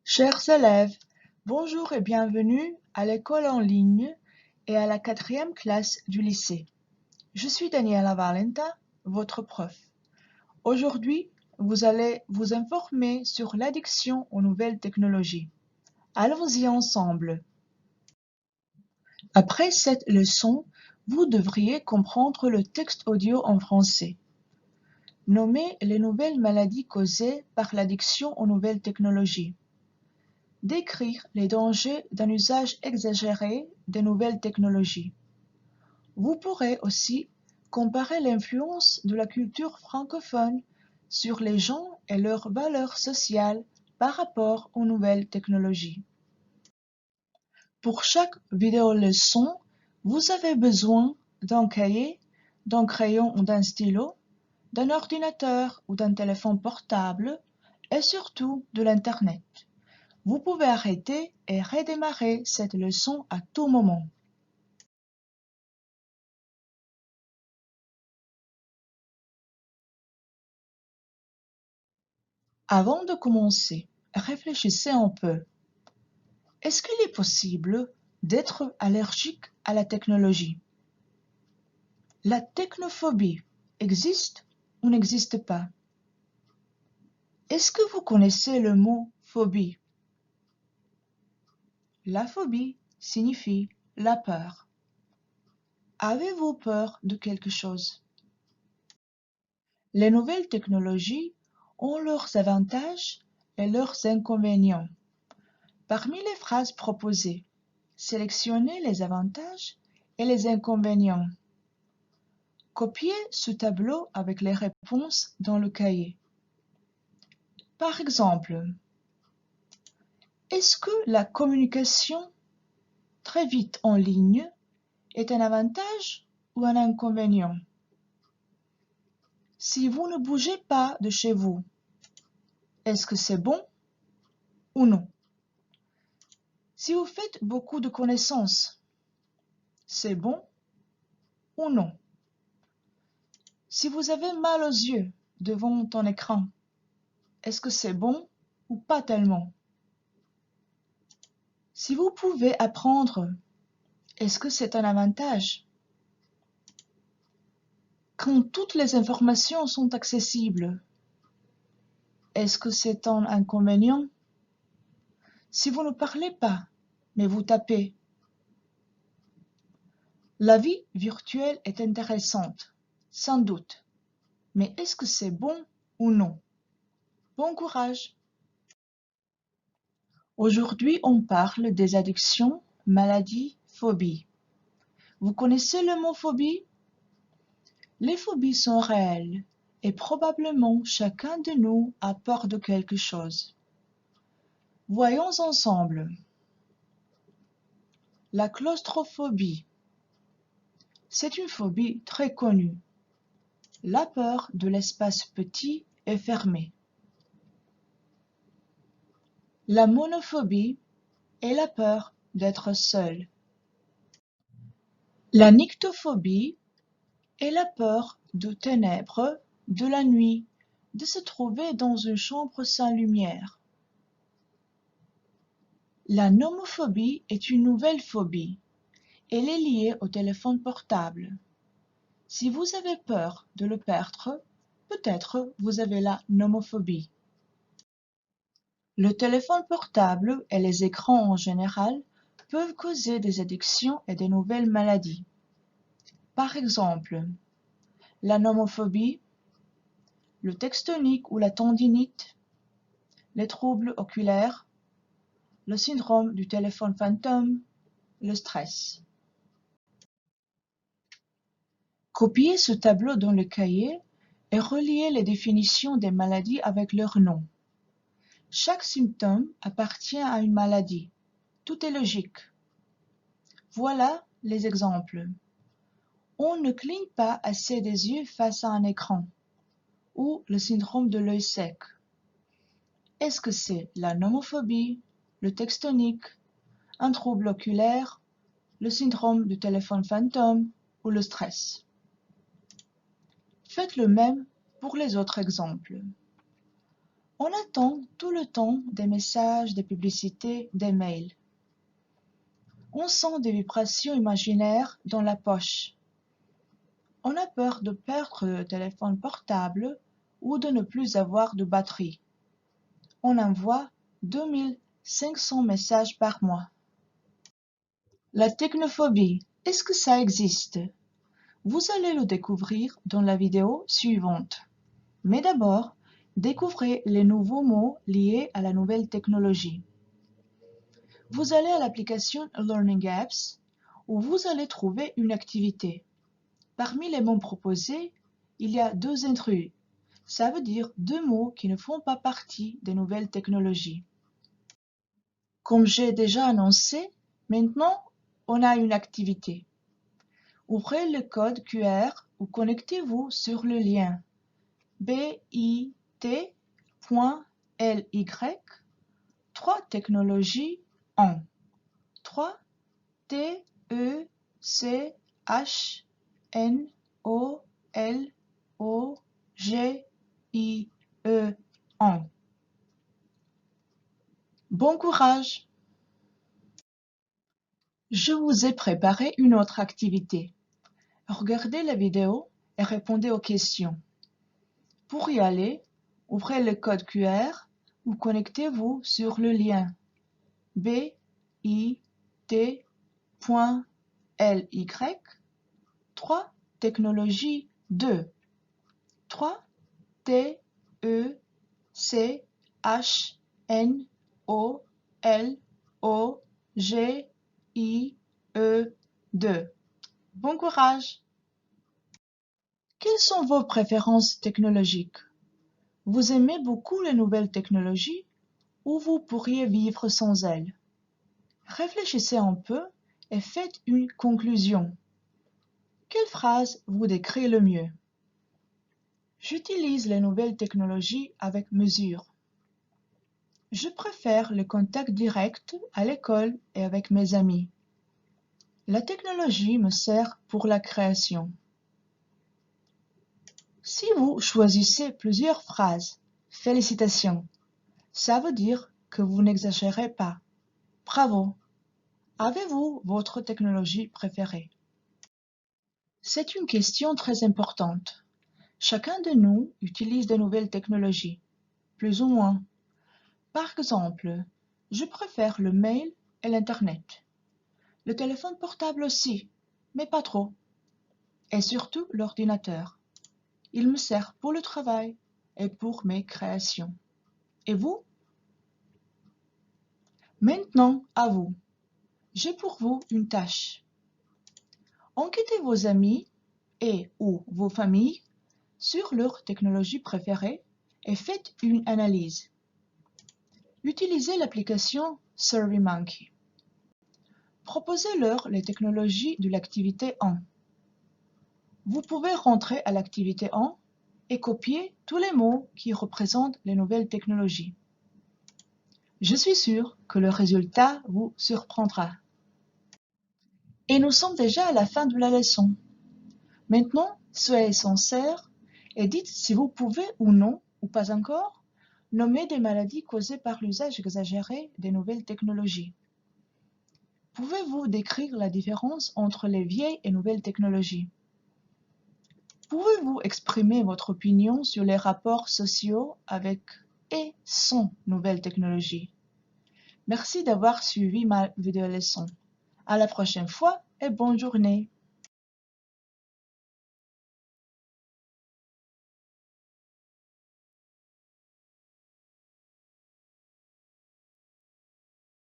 Chers élèves, bonjour et bienvenue à l'école en ligne et à la 4e classe du lycée. Je suis Daniela Valenta, votre prof. Aujourd'hui, vous allez vous informer sur l'addiction aux nouvelles technologies. Allons-y ensemble. Après cette leçon, vous devriez comprendre le texte audio en français. Nommez les nouvelles maladies causées par l'addiction aux nouvelles technologies. Décrire les dangers d'un usage exagéré des nouvelles technologies. Vous pourrez aussi comparer l'influence de la culture francophone sur les gens et leurs valeurs sociales par rapport aux nouvelles technologies. Pour chaque vidéo-leçon, vous avez besoin d'un cahier, d'un crayon ou d'un stylo, d'un ordinateur ou d'un téléphone portable et surtout de l'Internet. Vous pouvez arrêter et redémarrer cette leçon à tout moment. Avant de commencer, réfléchissez un peu. Est-ce qu'il est possible d'être allergique à la technologie? La technophobie existe ou n'existe pas? Est-ce que vous connaissez le mot phobie? La phobie signifie la peur. Avez-vous peur de quelque chose? Les nouvelles technologies ont leurs avantages et leurs inconvénients. Parmi les phrases proposées, sélectionnez les avantages et les inconvénients. Copiez ce tableau avec les réponses dans le cahier. Par exemple, est-ce que la communication très vite en ligne est un avantage ou un inconvénient? Si vous ne bougez pas de chez vous, est-ce que c'est bon ou non? Si vous faites beaucoup de connaissances, c'est bon ou non? Si vous avez mal aux yeux devant ton écran, est-ce que c'est bon ou pas tellement? Si vous pouvez apprendre, est-ce que c'est un avantage? Quand toutes les informations sont accessibles, est-ce que c'est un inconvénient? Si vous ne parlez pas, mais vous tapez. La vie virtuelle est intéressante, sans doute, mais est-ce que c'est bon ou non? Bon courage! Aujourd'hui, on parle des addictions, maladies, phobies. Vous connaissez le mot phobie? Les phobies sont réelles et probablement chacun de nous a peur de quelque chose. Voyons ensemble. La claustrophobie. C'est une phobie très connue. La peur de l'espace petit et fermé. La monophobie est la peur d'être seul. La nyctophobie est la peur de ténèbres, de la nuit, de se trouver dans une chambre sans lumière. La nomophobie est une nouvelle phobie. Elle est liée au téléphone portable. Si vous avez peur de le perdre, peut-être vous avez la nomophobie. Le téléphone portable et les écrans en général peuvent causer des addictions et des nouvelles maladies. Par exemple, la nomophobie, le textonique ou la tendinite, les troubles oculaires, le syndrome du téléphone fantôme, le stress. Copiez ce tableau dans le cahier et reliez les définitions des maladies avec leur nom. Chaque symptôme appartient à une maladie. Tout est logique. Voilà les exemples. On ne cligne pas assez des yeux face à un écran. Ou le syndrome de l'œil sec. Est-ce que c'est la nomophobie, le textonique, un trouble oculaire, le syndrome du téléphone fantôme ou le stress? Faites le même pour les autres exemples. On attend tout le temps des messages, des publicités, des mails. On sent des vibrations imaginaires dans la poche. On a peur de perdre le téléphone portable ou de ne plus avoir de batterie. On envoie 2500 messages par mois. La technophobie, est-ce que ça existe? Vous allez le découvrir dans la vidéo suivante. Mais d'abord, découvrez les nouveaux mots liés à la nouvelle technologie. Vous allez à l'application Learning Apps où vous allez trouver une activité. Parmi les mots proposés, il y a deux intrus. Ça veut dire deux mots qui ne font pas partie des nouvelles technologies. Comme j'ai déjà annoncé, maintenant, on a une activité. Ouvrez le code QR ou connectez-vous sur le lien bit.ly 3 technologies en 3 TECHNOLOGIE en. Bon courage! Je vous ai préparé une autre activité. Regardez la vidéo et répondez aux questions. Pour y aller, ouvrez le code QR ou connectez-vous sur le lien bit.ly 3 technologies 2 3 TECHNOLOGIE 2. Bon courage! Quelles sont vos préférences technologiques? Vous aimez beaucoup les nouvelles technologies ou vous pourriez vivre sans elles? Réfléchissez un peu et faites une conclusion. Quelle phrase vous décrit le mieux? J'utilise les nouvelles technologies avec mesure. Je préfère le contact direct à l'école et avec mes amis. La technologie me sert pour la création. Si vous choisissez plusieurs phrases, félicitations. Ça veut dire que vous n'exagérez pas. Bravo! Avez-vous votre technologie préférée? C'est une question très importante. Chacun de nous utilise de nouvelles technologies, plus ou moins. Par exemple, je préfère le mail et l'Internet. Le téléphone portable aussi, mais pas trop. Et surtout l'ordinateur. Il me sert pour le travail et pour mes créations. Et vous? Maintenant, à vous. J'ai pour vous une tâche. Enquêtez vos amis et ou vos familles sur leur technologie préférée et faites une analyse. Utilisez l'application SurveyMonkey. Proposez-leur les technologies de l'activité 1. Vous pouvez rentrer à l'activité 1 et copier tous les mots qui représentent les nouvelles technologies. Je suis sûre que le résultat vous surprendra. Et nous sommes déjà à la fin de la leçon. Maintenant, soyez sincères et dites si vous pouvez ou non, ou pas encore, nommer des maladies causées par l'usage exagéré des nouvelles technologies. Pouvez-vous décrire la différence entre les vieilles et nouvelles technologies? Pouvez-vous exprimer votre opinion sur les rapports sociaux avec et sans nouvelles technologies? Merci d'avoir suivi ma vidéo leçon. À la prochaine fois et bonne journée.